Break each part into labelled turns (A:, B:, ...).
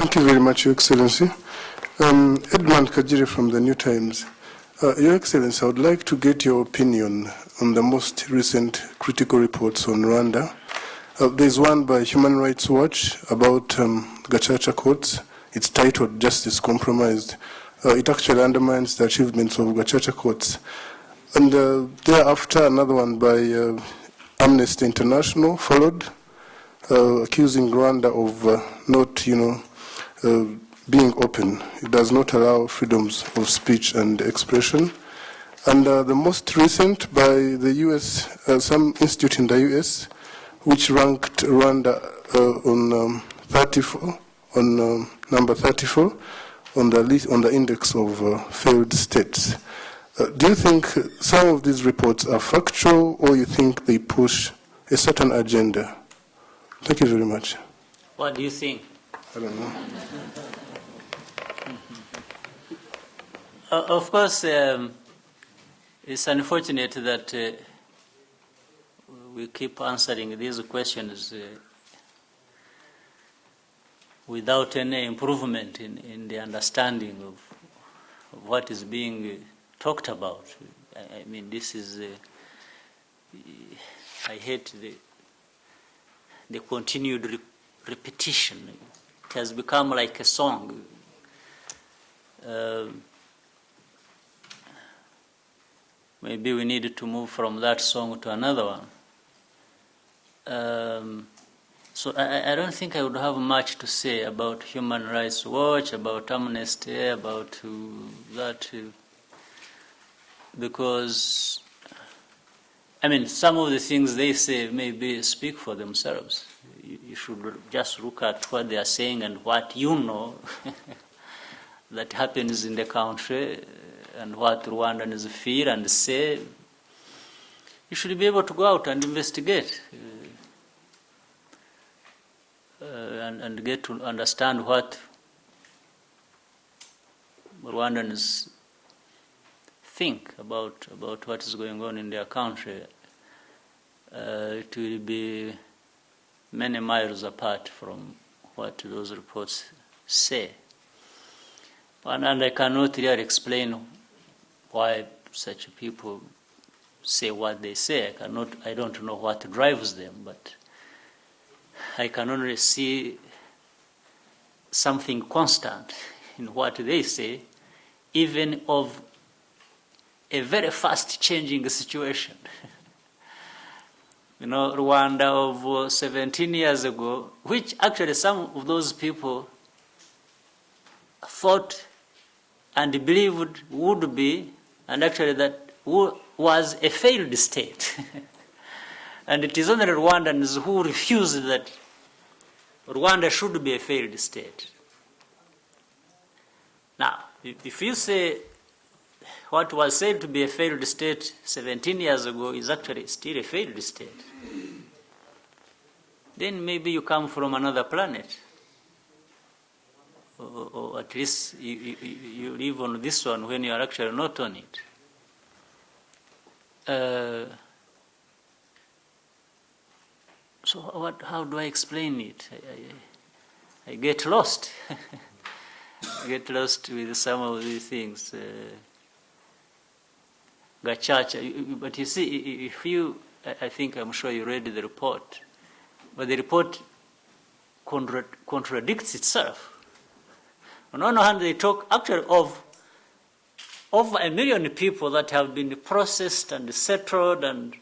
A: Thank you very much, Your Excellency. Edmund Kajiri from the New Times. Your Excellency, I would like to get your opinion on the most recent critical reports on Rwanda. There's one by Human Rights Watch about Gacaca courts. It's titled Justice Compromised. It actually undermines the achievements of Gacaca courts. And thereafter, another one by Amnesty International followed, accusing Rwanda of not, being open. It does not allow freedoms of speech and expression. And the most recent by the U.S., some institute in the U.S., which ranked Rwanda on 34, on number 34 on the list, on the index of failed states. Do you think some of these reports are factual, or you think they push a certain agenda? Thank you very much.
B: What do you think?
A: I don't know.
B: Of course, it's unfortunate that we keep answering these questions without any improvement in the understanding of what is being talked about. I mean, this is, I hate the continued repetition. It has become like a song. Maybe we need to move from that song to another one. So I don't think I would have much to say about Human Rights Watch, about Amnesty, about that, because, I mean, some of the things they say maybe speak for themselves. You should just look at what they are saying and what you know that happens in the country and what Rwandans feel and say. You should be able to go out and investigate and get to understand what Rwandans think about what is going on in their country. It will be many miles apart from what those reports say. And I cannot really explain why such people say what they say. I don't know what drives them, but I can only see something constant in what they say, even of a very fast changing situation. You know, Rwanda of 17 years ago, which actually some of those people thought and believed would be, and actually that was a failed state. And it is only Rwandans who refuse that Rwanda should be a failed state. Now, if you say what was said to be a failed state 17 years ago is actually still a failed state, then maybe you come from another planet. Or at least you live on this one when you are actually not on it. So how do I explain it? I get lost. I get lost with some of these things. Gacaca, but you see, if you, I think I'm sure you read the report, but the report contradicts itself. On one hand, they talk actually of over 1 million people that have been processed and settled, and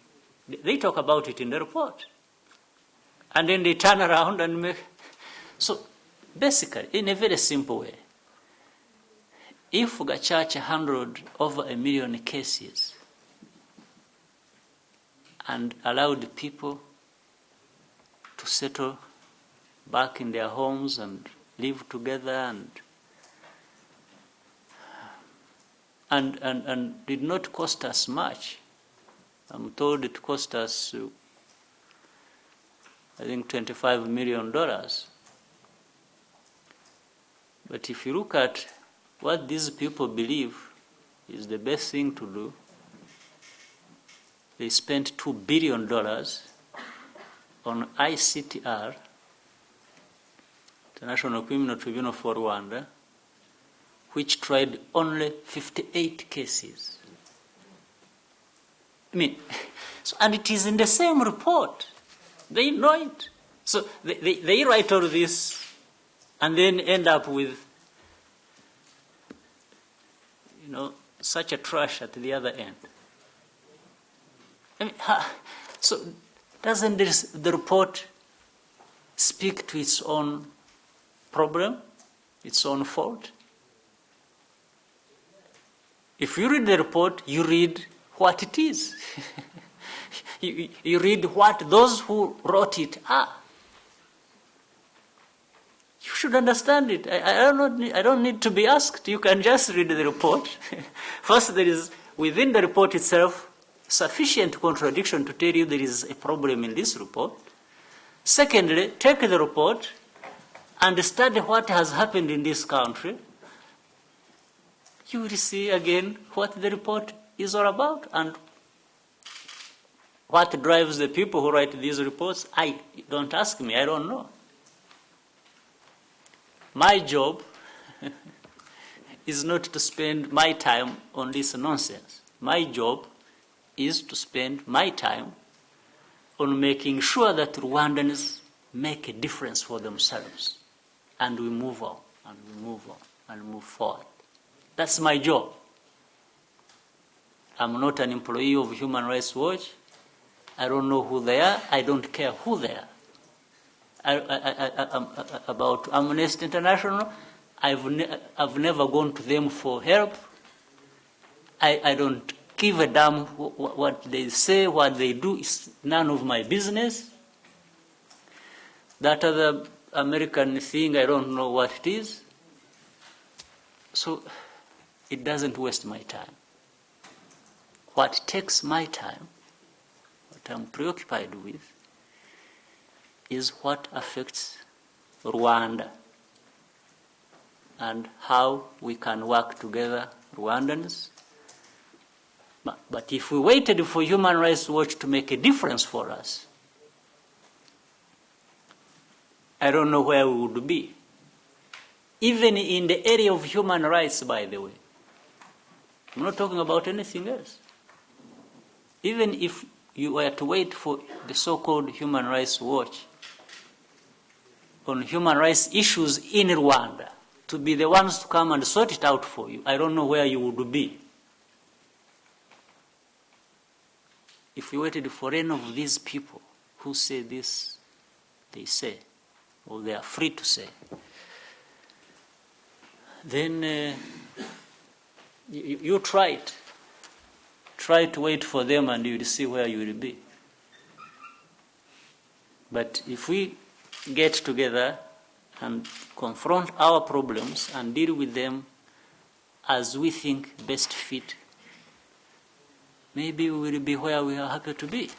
B: they talk about it in the report. And then they turn around and make... So basically, in a very simple way, if Gacaca handled over 1 million cases and allowed people to settle back in their homes and live together and did not cost us much. I'm told it cost us, I think, $25 million. But if you look at what these people believe is the best thing to do, they spent $2 billion on ICTR International Criminal Tribunal for Rwanda, which tried only 58 cases. I mean, so, and it is in the same report. They know it. So they write all this and then end up with, such a trash at the other end. I mean, so doesn't the report speak to its own problem, its own fault? If you read the report, you read what it is. you read what those who wrote it are. You should understand it. I don't need to be asked. You can just read the report. First, there is, within the report itself, sufficient contradiction to tell you there is a problem in this report. Secondly, take the report and study what has happened in this country. You will see again what the report is all about and what drives the people who write these reports. Don't ask me, I don't know. My job is not to spend my time on this nonsense. My job is to spend my time on making sure that Rwandans make a difference for themselves. And we move on, and we move on, and move forward. That's my job. I'm not an employee of Human Rights Watch. I don't know who they are. I don't care who they are. About Amnesty International, I've never gone to them for help. I don't give a damn what they say, what they do. It's none of my business. That other American thing, I don't know what it is. So it doesn't waste my time. What takes my time, what I'm preoccupied with, is what affects Rwanda and how we can work together, Rwandans. But if we waited for Human Rights Watch to make a difference for us, I don't know where we would be. Even in the area of human rights, by the way. I'm not talking about anything else. Even if you were to wait for the so-called Human Rights Watch on human rights issues in Rwanda to be the ones to come and sort it out for you, I don't know where you would be. If you waited for any of these people who say this, they say, or they are free to say, then you try it. Try to wait for them and you'll see where you will be. But if we get together and confront our problems and deal with them as we think best fit, maybe we will be where we are happy to be.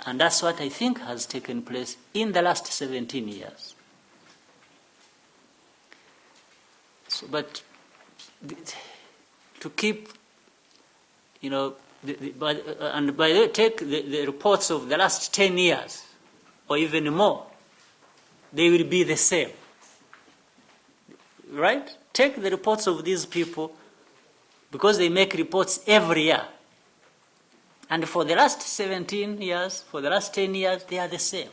B: And that's what I think has taken place in the last 17 years. So, but to keep, and by the way, take the reports of the last 10 years or even more, they will be the same. Right? Take the reports of these people because they make reports every year. And for the last 17 years, for the last 10 years, they are the same.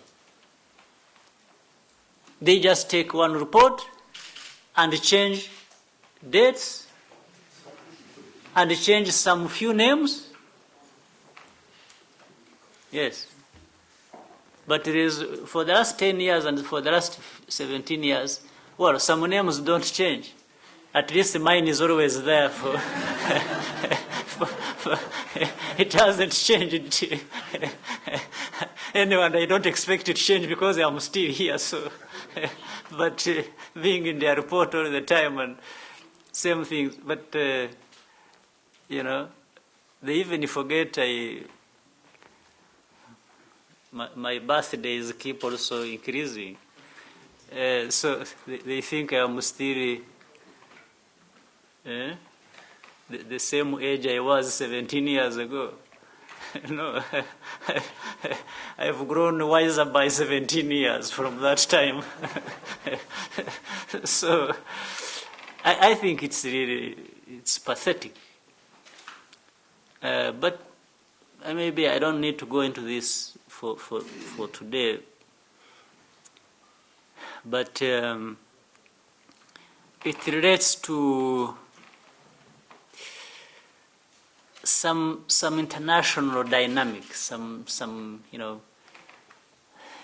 B: They just take one report and change dates and change some few names. Yes. But it is for the last 10 years and for the last 17 years, well, some names don't change. At least mine is always there for... It hasn't changed. Anyway, I don't expect it to change because I'm still here. So, but being in their report all the time and same things. But they even forget my birthdays keep also increasing. So they think I'm still the same age I was 17 years ago. No, I've grown wiser by 17 years from that time. So I think it's pathetic. But maybe I don't need to go into this for today. But it relates to some international dynamics, some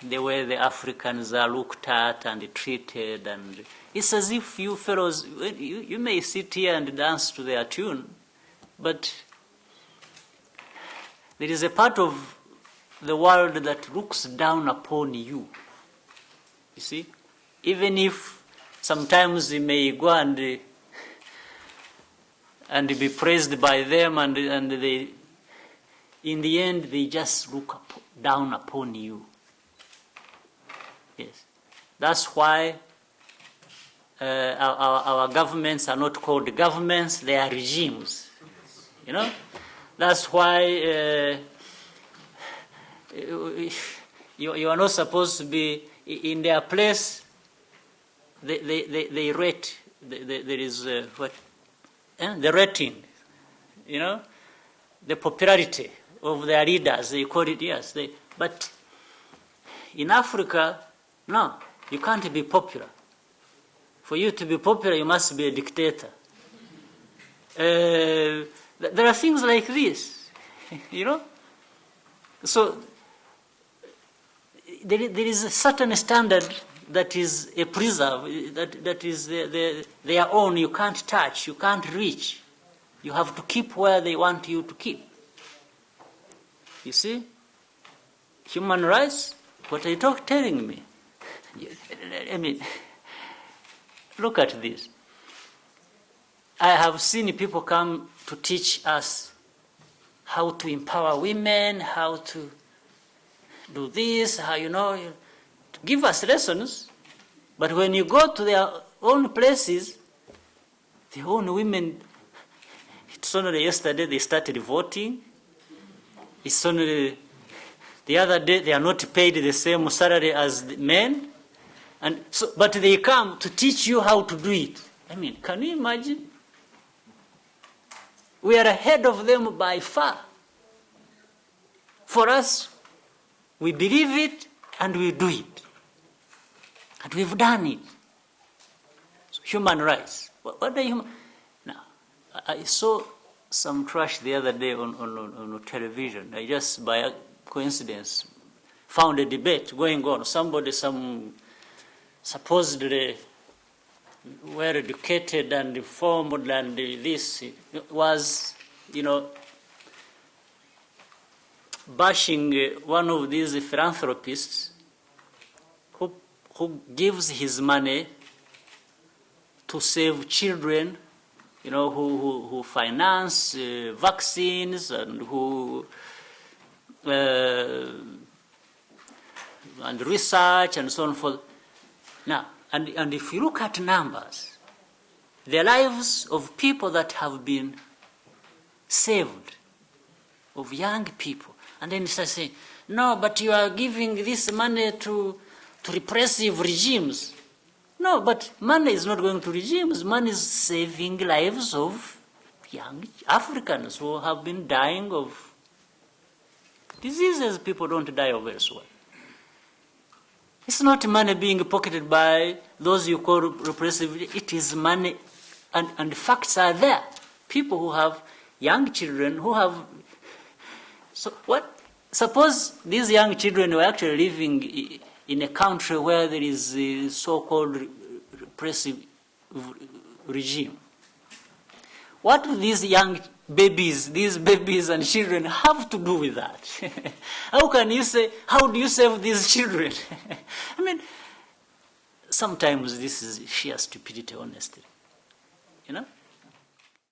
B: the way the Africans are looked at and treated, and it's as if you fellows, you may sit here and dance to their tune, but there is a part of the world that looks down upon you. You see, even if sometimes you may go and be praised by them, and they, in the end, they just look down upon you. Yes, that's why our governments are not called governments; they are regimes. That's why you are not supposed to be in their place. They rate. There is what. The rating, the popularity of their leaders, they call it, yes. But in Africa, no, you can't be popular. For you to be popular, you must be a dictator. There are things like this, So there is a certain standard that is a preserve, that is their own. You can't touch, you can't reach. You have to keep where they want you to keep. You see? Human rights? What are you telling me? I mean, look at this. I have seen people come to teach us how to empower women, how to do this, how, to give us lessons. But when you go to their own places, their own women, it's only yesterday they started voting. It's only the other day they are not paid the same salary as the men. And so, but they come to teach you how to do it. I mean, can you imagine? We are ahead of them by far. For us, we believe it and we do it. And we've done it. So human rights. What are human? Now, I saw some trash the other day on television. I just, by coincidence, found a debate going on. Some supposedly well-educated and informed, and this was, bashing one of these philanthropists who gives his money to save children, who finance vaccines and who and research and so on forth. Now, and if you look at numbers, the lives of people that have been saved, of young people, and then you start saying, no, but you are giving this money to repressive regimes. No, but money is not going to regimes. Money is saving lives of young Africans who have been dying of diseases people don't die of elsewhere. It's not money being pocketed by those you call repressive. It is money, and the facts are there. People who have young children who have. So what? Suppose these young children were actually living in a country where there is a so-called repressive regime. What do these young babies and children have to do with that? How do you save these children? I mean, sometimes this is sheer stupidity, honestly.